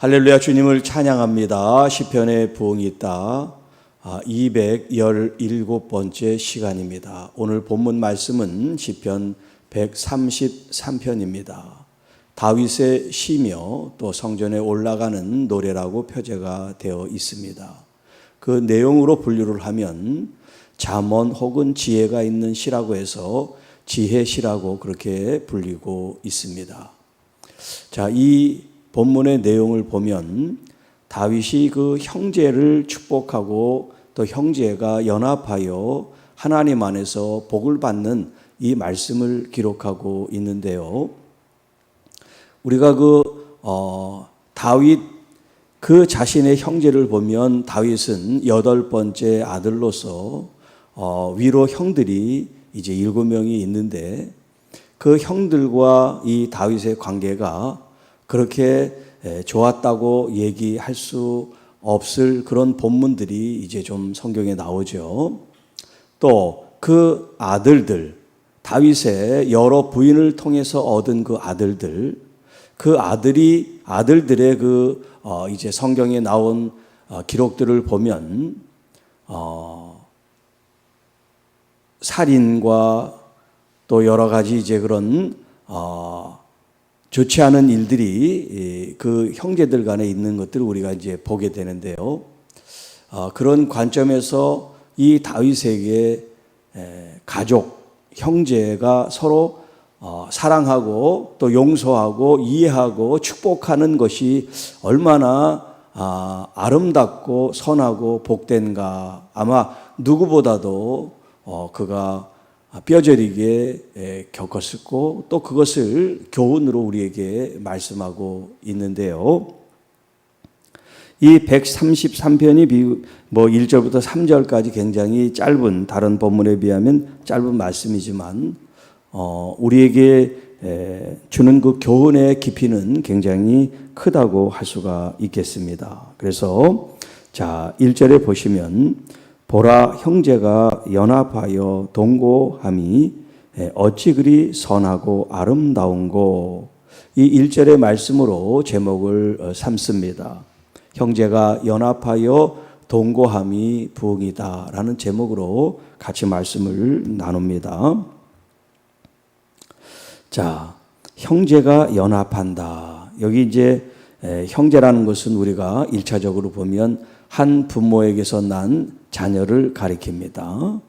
할렐루야, 주님을 찬양합니다. 시편에 부흥이 있다. 217번째 시간입니다. 오늘 본문 말씀은 시편 133편입니다. 다윗의 시며 또 성전에 올라가는 노래라고 표제가 되어 있습니다. 그 내용으로 분류를 하면 잠언 혹은 지혜가 있는 시라고 해서 지혜시라고 그렇게 불리고 있습니다. 자, 이 본문의 내용을 보면 다윗이 그 형제를 축복하고 또 형제가 연합하여 하나님 안에서 복을 받는 이 말씀을 기록하고 있는데요. 우리가 다윗 그 자신의 형제를 보면 다윗은 8번째 아들로서 위로 형들이 이제 7명이 있는데 그 형들과 이 다윗의 관계가 그렇게 좋았다고 얘기할 수 없을 그런 본문들이 이제 좀 성경에 나오죠. 또 그 아들들, 다윗의 여러 부인을 통해서 얻은 그 아들들, 그 아들들의 이제 성경에 나온 기록들을 보면 살인과 또 여러 가지 이제 그런 좋지 않은 일들이 그 형제들 간에 있는 것들을 우리가 이제 보게 되는데요. 그런 관점에서 이 다윗에게 가족, 형제가 서로 사랑하고 또 용서하고 이해하고 축복하는 것이 얼마나 아름답고 선하고 복된가. 아마 누구보다도 그가 뼈저리게 겪었었고 또 그것을 교훈으로 우리에게 말씀하고 있는데요. 이 133편이 1절부터 3절까지 굉장히 짧은, 다른 본문에 비하면 짧은 말씀이지만 우리에게 주는 그 교훈의 깊이는 굉장히 크다고 할 수가 있겠습니다. 그래서 자, 1절에 보시면 보라, 형제가 연합하여 동거함이 어찌 그리 선하고 아름다운고. 이 1절의 말씀으로 제목을 삼습니다. 형제가 연합하여 동거함이 부흥이다 라는 제목으로 같이 말씀을 나눕니다. 자, 형제가 연합한다. 여기 이제 형제라는 것은 우리가 1차적으로 보면 한 부모에게서 난 자녀를 가리킵니다.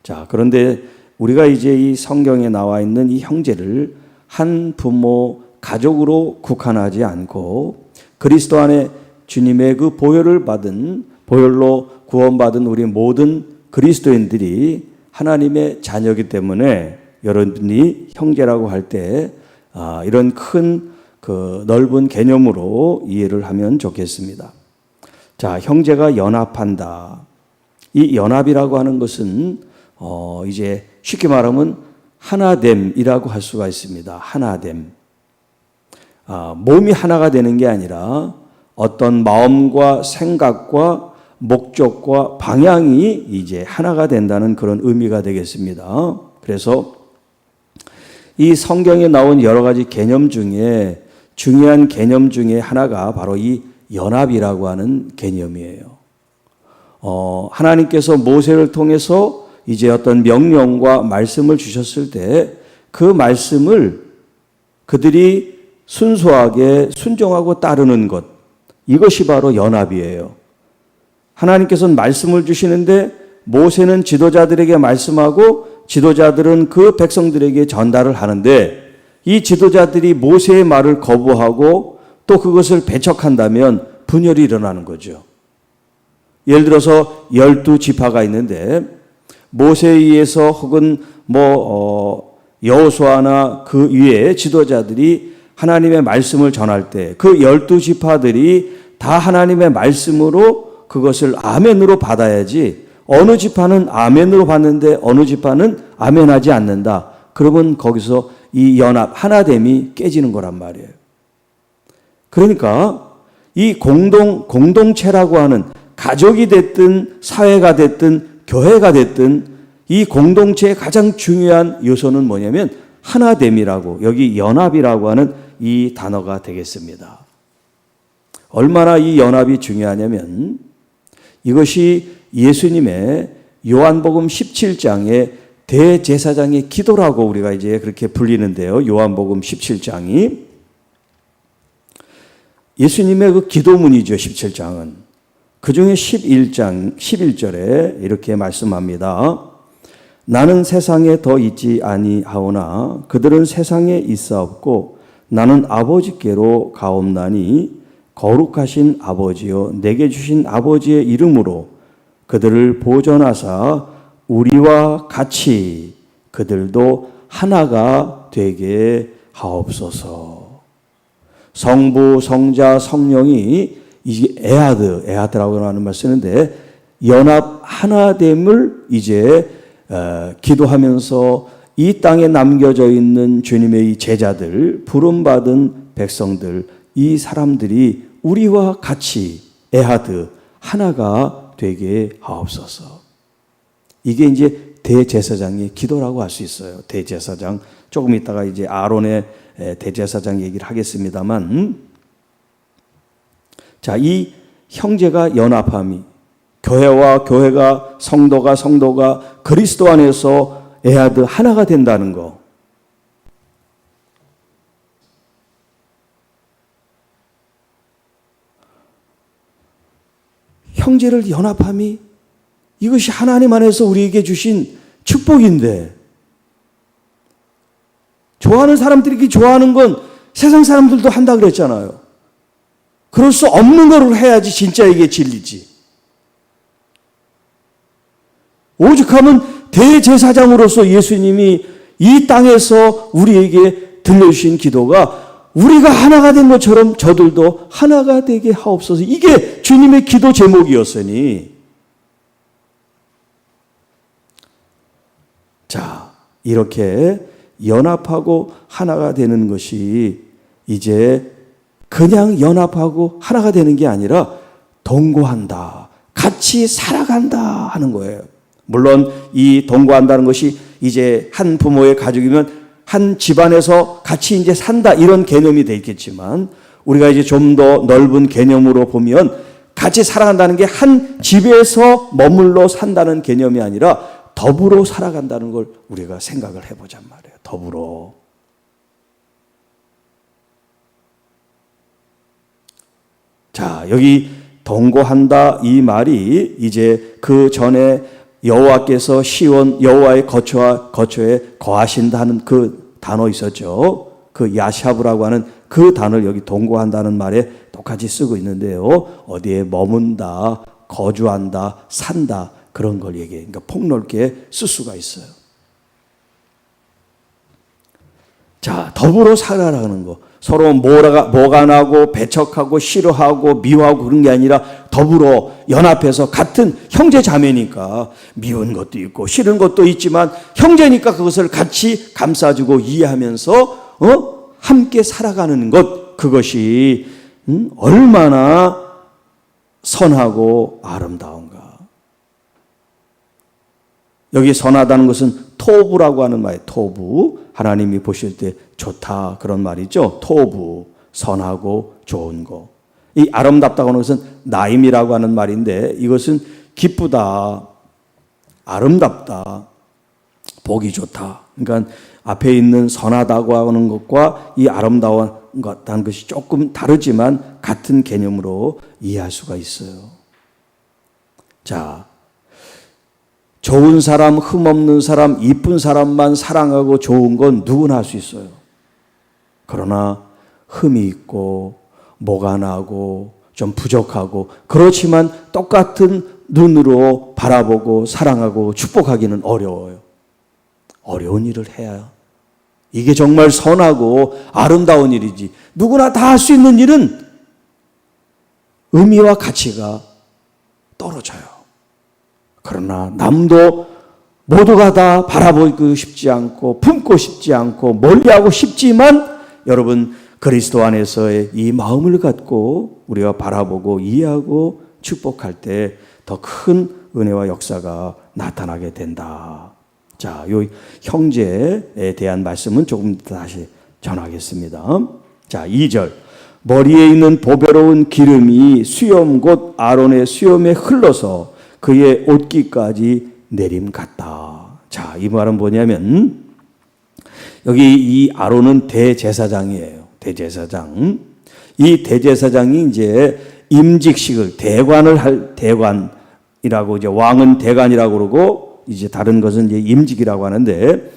자, 그런데 우리가 이제 이 성경에 나와 있는 이 형제를 한 부모, 가족으로 국한하지 않고 그리스도 안에 주님의 그 보혈로 구원받은 우리 모든 그리스도인들이 하나님의 자녀이기 때문에 여러분이 형제라고 할 때 이런 큰 넓은 개념으로 이해를 하면 좋겠습니다. 자, 형제가 연합한다. 이 연합이라고 하는 것은 이제 쉽게 말하면 하나됨이라고 할 수가 있습니다. 하나됨. 몸이 하나가 되는 게 아니라 어떤 마음과 생각과 목적과 방향이 이제 하나가 된다는 그런 의미가 되겠습니다. 그래서 이 성경에 나온 여러 가지 개념 중에 중요한 개념 중에 하나가 바로 이 연합이라고 하는 개념이에요. 하나님께서 모세를 통해서 이제 어떤 명령과 말씀을 주셨을 때 그 말씀을 그들이 순수하게 순종하고 따르는 것, 이것이 바로 연합이에요. 하나님께서는 말씀을 주시는데 모세는 지도자들에게 말씀하고 지도자들은 그 백성들에게 전달을 하는데 이 지도자들이 모세의 말을 거부하고 또 그것을 배척한다면 분열이 일어나는 거죠. 예를 들어서 12지파가 있는데 모세에 의해서 혹은 여호수아나 그 위에 지도자들이 하나님의 말씀을 전할 때 그 12지파들이 다 하나님의 말씀으로 그것을 아멘으로 받아야지 어느 지파는 아멘으로 받는데 어느 지파는 아멘하지 않는다. 그러면 거기서 이 연합, 하나됨이 깨지는 거란 말이에요. 그러니까 이 공동체라고 하는 가족이 됐든 사회가 됐든 교회가 됐든 이 공동체의 가장 중요한 요소는 뭐냐면 하나됨이라고, 여기 연합이라고 하는 이 단어가 되겠습니다. 얼마나 이 연합이 중요하냐면 이것이 예수님의 요한복음 17장의 대제사장의 기도라고 우리가 이제 그렇게 불리는데요. 요한복음 17장이 예수님의 그 기도문이죠. 17장은. 그 중에 11장 11절에 이렇게 말씀합니다. 나는 세상에 더 있지 아니하오나 그들은 세상에 있사옵고 나는 아버지께로 가옵나니 거룩하신 아버지여 내게 주신 아버지의 이름으로 그들을 보존하사 우리와 같이 그들도 하나가 되게 하옵소서. 성부, 성자, 성령이 이게 에하드라고 하는 말 쓰는데 연합 하나됨을 이제 기도하면서 이 땅에 남겨져 있는 주님의 이 제자들, 부름받은 백성들, 이 사람들이 우리와 같이 에하드 하나가 되게 하옵소서. 이게 이제 대제사장의 기도라고 할 수 있어요. 대제사장. 조금 이따가 이제 아론의 대제사장 얘기를 하겠습니다만, 자, 이 형제가 연합함이 교회와 교회가 성도가 그리스도 안에서 에하드 하나가 된다는 거. 형제를 연합함이 이것이 하나님 안에서 우리에게 주신 축복인데 좋아하는 사람들이 좋아하는 건 세상 사람들도 한다 그랬잖아요. 그럴 수 없는 거를 해야지 진짜 이게 진리지. 오죽하면 대제사장으로서 예수님이 이 땅에서 우리에게 들려주신 기도가 우리가 하나가 된 것처럼 저들도 하나가 되게 하옵소서. 이게 주님의 기도 제목이었으니. 자, 이렇게 연합하고 하나가 되는 것이 이제 그냥 연합하고 하나가 되는 게 아니라 동거한다. 같이 살아간다 하는 거예요. 물론 이 동거한다는 것이 이제 한 부모의 가족이면 한 집안에서 같이 이제 산다 이런 개념이 돼 있겠지만 우리가 이제 좀 더 넓은 개념으로 보면 같이 살아간다는 게 한 집에서 머물러 산다는 개념이 아니라 더불어 살아간다는 걸 우리가 생각을 해보잔 말이에요. 더불어. 자, 여기 동거한다 이 말이 이제 그 전에 여호와께서 시온 여호와의 거처에 거하신다는 그 단어 있었죠. 그 야샤브라고 하는 그 단어를 여기 동거한다는 말에 똑같이 쓰고 있는데요. 어디에 머문다, 거주한다, 산다 그런 걸 얘기해요. 그러니까 폭넓게 쓸 수가 있어요. 자, 더불어 살아라는 거. 서로 뭐가 나고 배척하고 싫어하고 미워하고 그런 게 아니라 더불어 연합해서 같은 형제 자매니까 미운 것도 있고 싫은 것도 있지만 형제니까 그것을 같이 감싸주고 이해하면서 함께 살아가는 것, 그것이 얼마나 선하고 아름다운가. 여기 선하다는 것은 토부라고 하는 말이에요. 토부. 하나님이 보실 때 좋다 그런 말이죠. 토부. 선하고 좋은 거. 이 아름답다고 하는 것은 나임이라고 하는 말인데 이것은 기쁘다, 아름답다, 보기 좋다. 그러니까 앞에 있는 선하다고 하는 것과 이 아름다운 것이 조금 다르지만 같은 개념으로 이해할 수가 있어요. 자, 좋은 사람, 흠없는 사람, 이쁜 사람만 사랑하고 좋은 건 누구나 할 수 있어요. 그러나 흠이 있고 뭐가 나고 좀 부족하고 그렇지만 똑같은 눈으로 바라보고 사랑하고 축복하기는 어려워요. 어려운 일을 해야 이게 정말 선하고 아름다운 일이지. 누구나 다 할 수 있는 일은 의미와 가치가 떨어져요. 그러나 남도 모두가 다 바라보고 싶지 않고 품고 싶지 않고 멀리하고 싶지만 여러분 그리스도 안에서의 이 마음을 갖고 우리가 바라보고 이해하고 축복할 때 더 큰 은혜와 역사가 나타나게 된다. 자, 요 형제에 대한 말씀은 조금 다시 전하겠습니다. 자, 2절. 머리에 있는 보배로운 기름이 수염 곧 아론의 수염에 흘러서 그의 옷깃까지 내림 같다. 자, 이 말은 뭐냐면 여기 이 아론은 대제사장이에요. 대제사장. 이 대제사장이 이제 임직식을 대관을 할 대관이라고 이제 왕은 대관이라고 그러고 이제 다른 것은 이제 임직이라고 하는데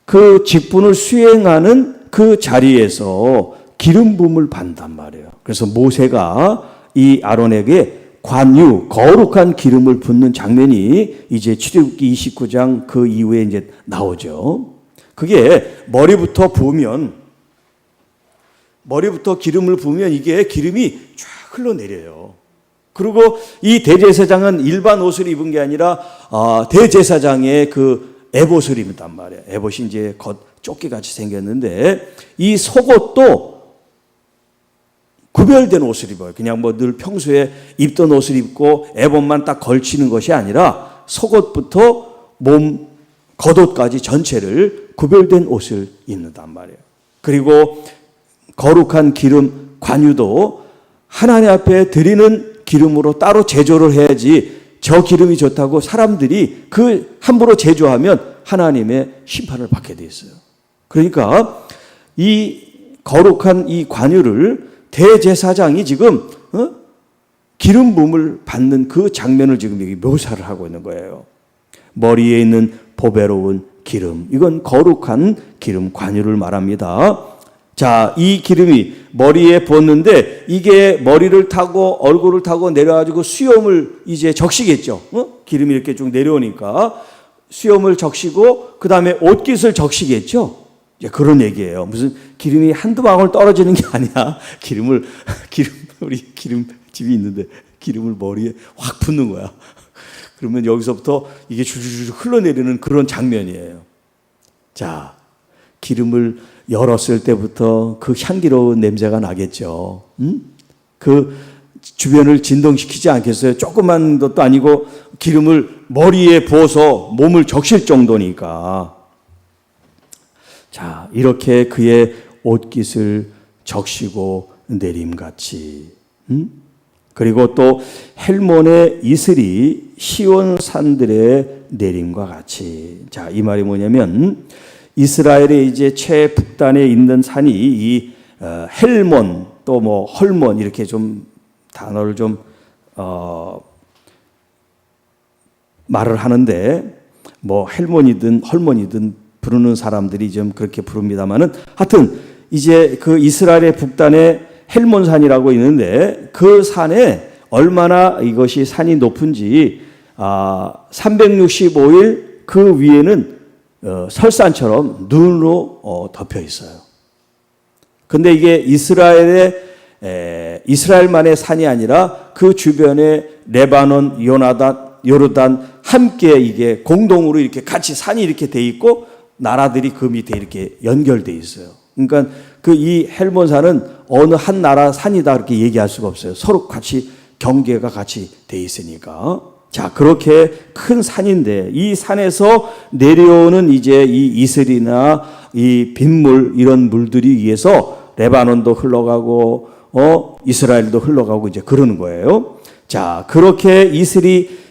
그 직분을 수행하는 그 자리에서 기름 부음을 받단 말이에요. 그래서 모세가 이 아론에게 관유, 거룩한 기름을 붓는 장면이 이제 출애굽기 29장 그 이후에 이제 나오죠. 그게 머리부터 기름을 부으면 이게 기름이 쫙 흘러내려요. 그리고 이 대제사장은 일반 옷을 입은 게 아니라 대제사장의 그 에봇을 입었단 말이에요. 에봇이 이제 조끼같이 생겼는데 이 속옷도 구별된 옷을 입어요. 그냥 뭐 늘 평소에 입던 옷을 입고 에봇만 딱 걸치는 것이 아니라 속옷부터 몸 겉옷까지 전체를 구별된 옷을 입는단 말이에요. 그리고 거룩한 기름 관유도 하나님 앞에 드리는 기름으로 따로 제조를 해야지 저 기름이 좋다고 사람들이 그 함부로 제조하면 하나님의 심판을 받게 돼 있어요. 그러니까 이 거룩한 이 관유를 대제사장이 지금 기름 부음을 받는 그 장면을 지금 여기 묘사를 하고 있는 거예요. 머리에 있는 보배로운 기름, 이건 거룩한 기름 관유를 말합니다. 자, 이 기름이 머리에 부었는데 이게 머리를 타고 얼굴을 타고 내려가지고 수염을 이제 적시겠죠. 기름이 이렇게 쭉 내려오니까 수염을 적시고 그 다음에 옷깃을 적시겠죠. 이제 그런 얘기예요. 무슨 기름이 한두 방울 떨어지는 게 아니야. 우리 기름집이 있는데 기름을 머리에 확 붓는 거야. 그러면 여기서부터 이게 줄줄줄 흘러내리는 그런 장면이에요. 자, 기름을 열었을 때부터 그 향기로운 냄새가 나겠죠. 그 주변을 진동시키지 않겠어요? 조그만 것도 아니고 기름을 머리에 부어서 몸을 적실 정도니까. 자, 이렇게 그의 옷깃을 적시고 내림같이. 그리고 또 헬몬의 이슬이 시온 산들의 내림과 같이. 자, 이 말이 뭐냐면 이스라엘의 이제 최북단에 있는 산이 이 헬몬 또 뭐 헐몬 이렇게 좀 단어를 좀 말을 하는데 뭐 헬몬이든 헐몬이든 부르는 사람들이 좀 그렇게 부릅니다만은 하여튼 이제 그 이스라엘의 북단에 헬몬산이라고 있는데 그 산에 얼마나 이것이 산이 높은지 365일 그 위에는 설산처럼 눈으로 덮여 있어요. 근데 이게 이스라엘만의 산이 아니라 그 주변에 레바논, 요르단 함께 이게 공동으로 이렇게 같이 산이 이렇게 돼 있고 나라들이 그 밑에 이렇게 연결돼 있어요. 그러니까 그 이 헬몬산은 어느 한 나라 산이다 그렇게 얘기할 수가 없어요. 서로 같이 경계가 같이 돼 있으니까. 자, 그렇게 큰 산인데 이 산에서 내려오는 이제 이 이슬이나 이 빗물 이런 물들이 위해서 레바논도 흘러가고 이스라엘도 흘러가고 이제 그러는 거예요. 자, 그렇게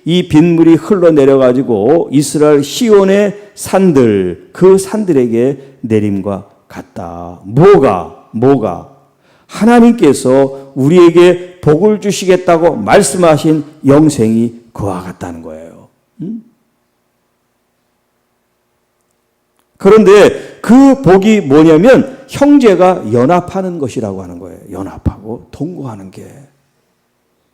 이 빗물이 흘러내려 가지고 이스라엘 시온의 산들 그 산들에게 내림과 같다. 뭐가 하나님께서 우리에게 복을 주시겠다고 말씀하신 영생이 그와 같다는 거예요. 그런데 그 복이 뭐냐면 형제가 연합하는 것이라고 하는 거예요. 연합하고 동거하는 게.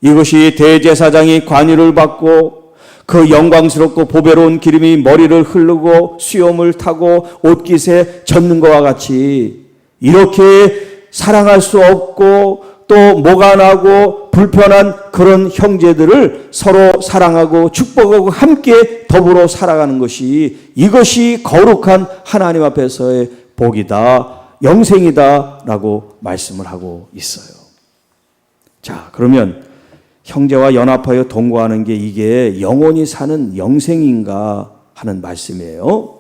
이것이 대제사장이 관유를 받고 그 영광스럽고 보배로운 기름이 머리를 흐르고 수염을 타고 옷깃에 젖는 것과 같이 이렇게 사랑할 수 없고 또 뭐가 나고 불편한 그런 형제들을 서로 사랑하고 축복하고 함께 더불어 살아가는 것이 이것이 거룩한 하나님 앞에서의 복이다, 영생이다 라고 말씀을 하고 있어요. 자, 그러면 형제와 연합하여 동거하는 게 이게 영원히 사는 영생인가 하는 말씀이에요.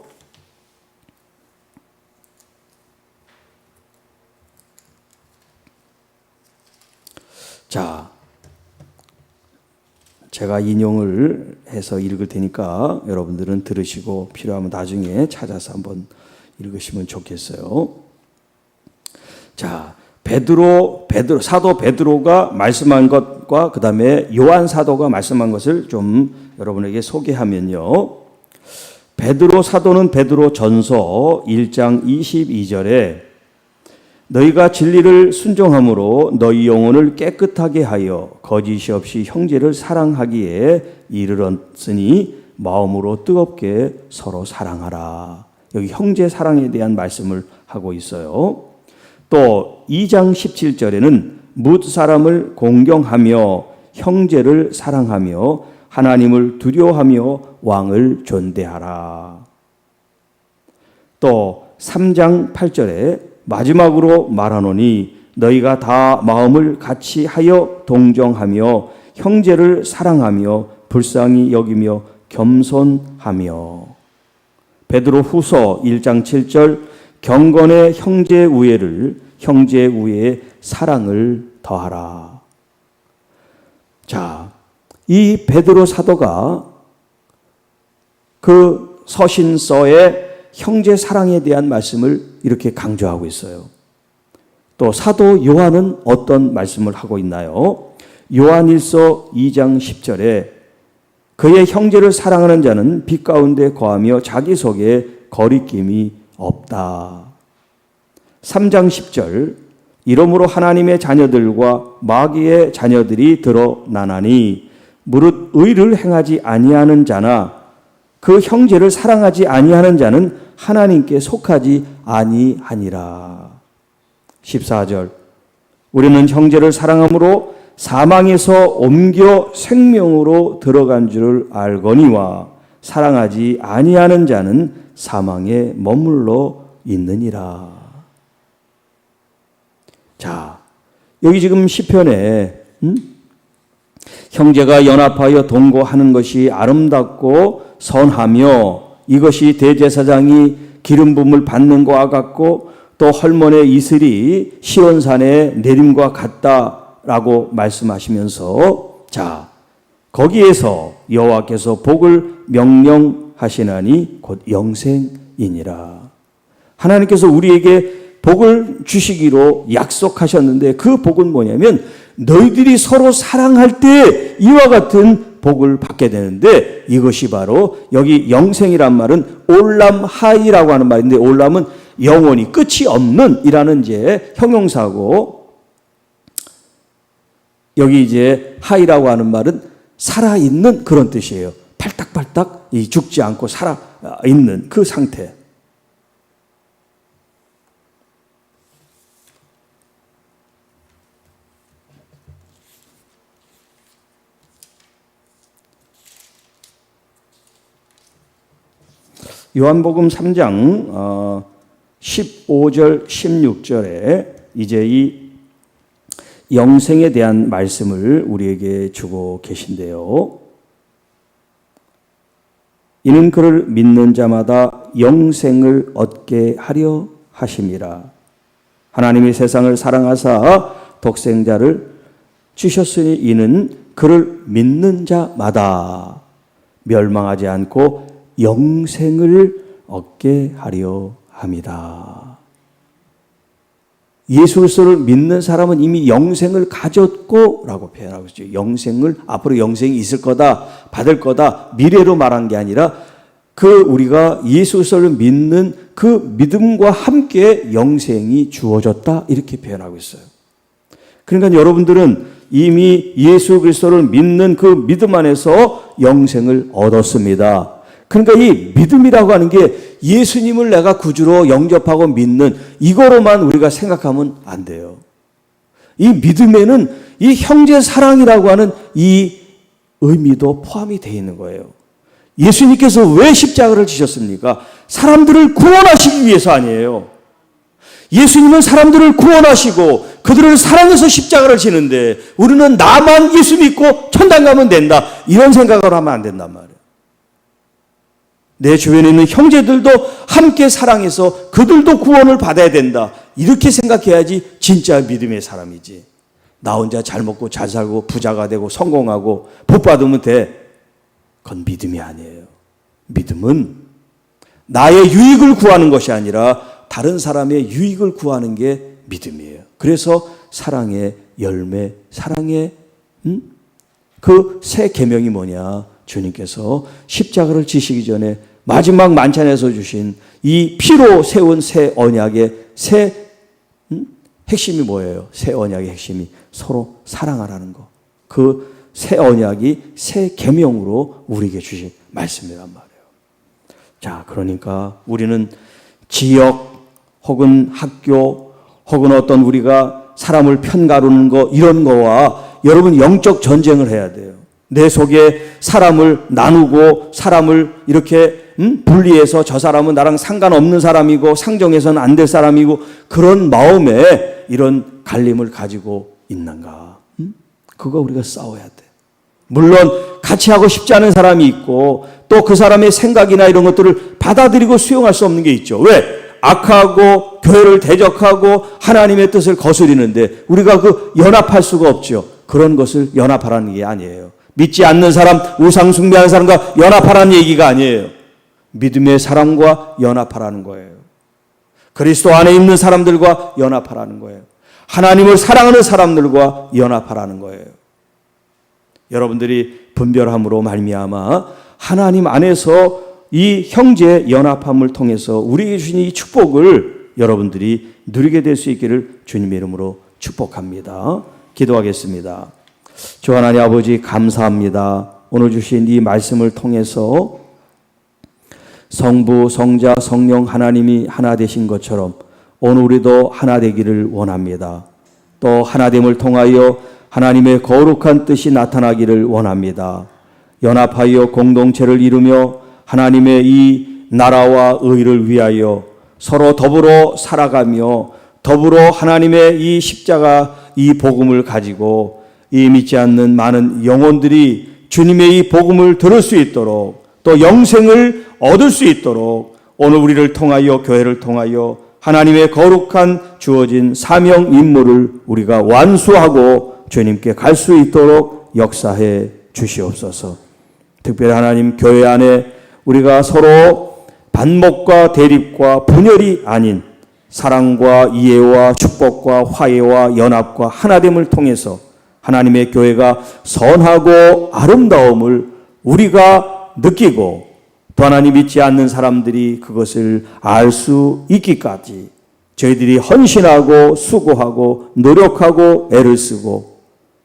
자, 제가 인용을 해서 읽을 테니까 여러분들은 들으시고 필요하면 나중에 찾아서 한번 읽으시면 좋겠어요. 자, 사도 베드로가 말씀한 것과 그 다음에 요한 사도가 말씀한 것을 좀 여러분에게 소개하면요. 사도는 베드로 전서 1장 22절에 너희가 진리를 순종함으로 너희 영혼을 깨끗하게 하여 거짓이 없이 형제를 사랑하기에 이르렀으니 마음으로 뜨겁게 서로 사랑하라. 여기 형제 사랑에 대한 말씀을 하고 있어요. 또 2장 17절에는 뭇 사람을 공경하며 형제를 사랑하며 하나님을 두려워하며 왕을 존대하라. 또 3장 8절에 마지막으로 말하노니 너희가 다 마음을 같이 하여 동정하며 형제를 사랑하며 불쌍히 여기며 겸손하며. 베드로 후서 1장 7절 경건의 형제 우애에 사랑을 더하라. 자, 이 베드로 사도가 그 서신서에 형제 사랑에 대한 말씀을 이렇게 강조하고 있어요. 또 사도 요한은 어떤 말씀을 하고 있나요? 요한일서 2장 10절에 그의 형제를 사랑하는 자는 빛 가운데 거하며 자기 속에 거리낌이 없다. 3장 10절 이러므로 하나님의 자녀들과 마귀의 자녀들이 드러나나니 무릇 의를 행하지 아니하는 자나 그 형제를 사랑하지 아니하는 자는 하나님께 속하지 아니하니라. 14절 우리는 형제를 사랑함으로 사망에서 옮겨 생명으로 들어간 줄을 알거니와 사랑하지 아니하는 자는 사망에 머물러 있느니라. 자, 여기 지금 시편에 형제가 연합하여 동거하는 것이 아름답고 선하며 이것이 대제사장이 기름 부음을 받는 것과 같고 또 헐몬의 이슬이 시온산의 내림과 같다라고 말씀하시면서 자, 거기에서 여호와께서 복을 명령하시나니 곧 영생이니라. 하나님께서 우리에게 복을 주시기로 약속하셨는데 그 복은 뭐냐면 너희들이 서로 사랑할 때 이와 같은 복을 받게 되는데 이것이 바로 여기 영생이란 말은 올람하이라고 하는 말인데 올람은 영원히 끝이 없는 이라는 이제 형용사고 여기 이제 하이라고 하는 말은 살아있는 그런 뜻이에요. 팔딱팔딱 죽지 않고 살아있는 그 상태. 요한복음 3장 15절 16절에 이제 이 영생에 대한 말씀을 우리에게 주고 계신데요. 이는 그를 믿는 자마다 영생을 얻게 하려 하심이라. 하나님이 세상을 사랑하사 독생자를 주셨으니 이는 그를 믿는 자마다 멸망하지 않고 영생을 얻게 하려 합니다. 예수 그리스도를 믿는 사람은 이미 영생을 가졌고 라고 표현하고 있죠. 영생을 앞으로 영생이 있을 거다, 받을 거다, 미래로 말한 게 아니라 우리가 예수 그리스도를 믿는 그 믿음과 함께 영생이 주어졌다 이렇게 표현하고 있어요. 그러니까 여러분들은 이미 예수 그리스도를 믿는 그 믿음 안에서 영생을 얻었습니다. 그러니까 이 믿음이라고 하는 게 예수님을 내가 구주로 영접하고 믿는 이거로만 우리가 생각하면 안 돼요. 이 믿음에는 이 형제 사랑이라고 하는 이 의미도 포함이 되어 있는 거예요. 예수님께서 왜 십자가를 지셨습니까? 사람들을 구원하시기 위해서 아니에요. 예수님은 사람들을 구원하시고 그들을 사랑해서 십자가를 지는데 우리는 나만 예수 믿고 천당 가면 된다 이런 생각을 하면 안 된단 말이에요. 내 주변에 있는 형제들도 함께 사랑해서 그들도 구원을 받아야 된다. 이렇게 생각해야지 진짜 믿음의 사람이지. 나 혼자 잘 먹고 잘 살고 부자가 되고 성공하고 복 받으면 돼. 그건 믿음이 아니에요. 믿음은 나의 유익을 구하는 것이 아니라 다른 사람의 유익을 구하는 게 믿음이에요. 그래서 사랑의 열매, 사랑의 그 새 계명이 뭐냐? 주님께서 십자가를 지시기 전에 마지막 만찬에서 주신 이 피로 세운 새 언약의 새 핵심이 뭐예요? 새 언약의 핵심이 서로 사랑하라는 거. 그 새 언약이 새 계명으로 우리에게 주신 말씀이란 말이에요. 자, 그러니까 우리는 지역 혹은 학교 혹은 어떤 우리가 사람을 편가르는 거 이런 거와 여러분 영적 전쟁을 해야 돼요. 내 속에 사람을 나누고 사람을 이렇게 분리해서 저 사람은 나랑 상관없는 사람이고 상정해서는 안 될 사람이고 그런 마음에 이런 갈림을 가지고 있는가? 그거 우리가 싸워야 돼. 물론 같이 하고 싶지 않은 사람이 있고 또 그 사람의 생각이나 이런 것들을 받아들이고 수용할 수 없는 게 있죠. 왜? 악하고 교회를 대적하고 하나님의 뜻을 거스리는데 우리가 그 연합할 수가 없죠. 그런 것을 연합하라는 게 아니에요. 믿지 않는 사람, 우상 숭배하는 사람과 연합하라는 얘기가 아니에요. 믿음의 사람과 연합하라는 거예요. 그리스도 안에 있는 사람들과 연합하라는 거예요. 하나님을 사랑하는 사람들과 연합하라는 거예요. 여러분들이 분별함으로 말미암아 하나님 안에서 이 형제 연합함을 통해서 우리에게 주신 이 축복을 여러분들이 누리게 될 수 있기를 주님의 이름으로 축복합니다. 기도하겠습니다. 주 하나님 아버지 감사합니다. 오늘 주신 이 말씀을 통해서 성부, 성자, 성령 하나님이 하나 되신 것처럼 오늘 우리도 하나 되기를 원합니다. 또 하나됨을 통하여 하나님의 거룩한 뜻이 나타나기를 원합니다. 연합하여 공동체를 이루며 하나님의 이 나라와 의를 위하여 서로 더불어 살아가며 더불어 하나님의 이 십자가 이 복음을 가지고 이 믿지 않는 많은 영혼들이 주님의 이 복음을 들을 수 있도록 또 영생을 얻을 수 있도록 오늘 우리를 통하여 교회를 통하여 하나님의 거룩한 주어진 사명 임무를 우리가 완수하고 주님께 갈 수 있도록 역사해 주시옵소서. 특별히 하나님 교회 안에 우리가 서로 반목과 대립과 분열이 아닌 사랑과 이해와 축복과 화해와 연합과 하나됨을 통해서 하나님의 교회가 선하고 아름다움을 우리가 느끼고 또 하나님 믿지 않는 사람들이 그것을 알 수 있기까지 저희들이 헌신하고 수고하고 노력하고 애를 쓰고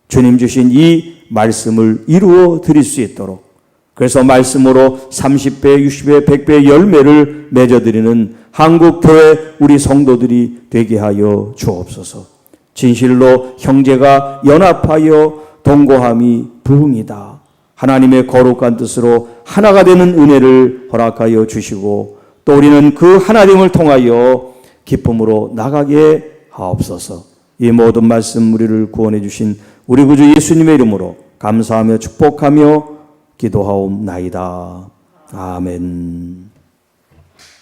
주님 주신 이 말씀을 이루어 드릴 수 있도록 그래서 말씀으로 30배, 60배, 100배 열매를 맺어드리는 한국교회 우리 성도들이 되게 하여 주옵소서. 진실로 형제가 연합하여 동거함이 부흥이다. 하나님의 거룩한 뜻으로 하나가 되는 은혜를 허락하여 주시고 또 우리는 그 하나님을 통하여 기쁨으로 나가게 하옵소서. 이 모든 말씀 우리를 구원해 주신 우리 구주 예수님의 이름으로 감사하며 축복하며 기도하옵나이다. 아멘.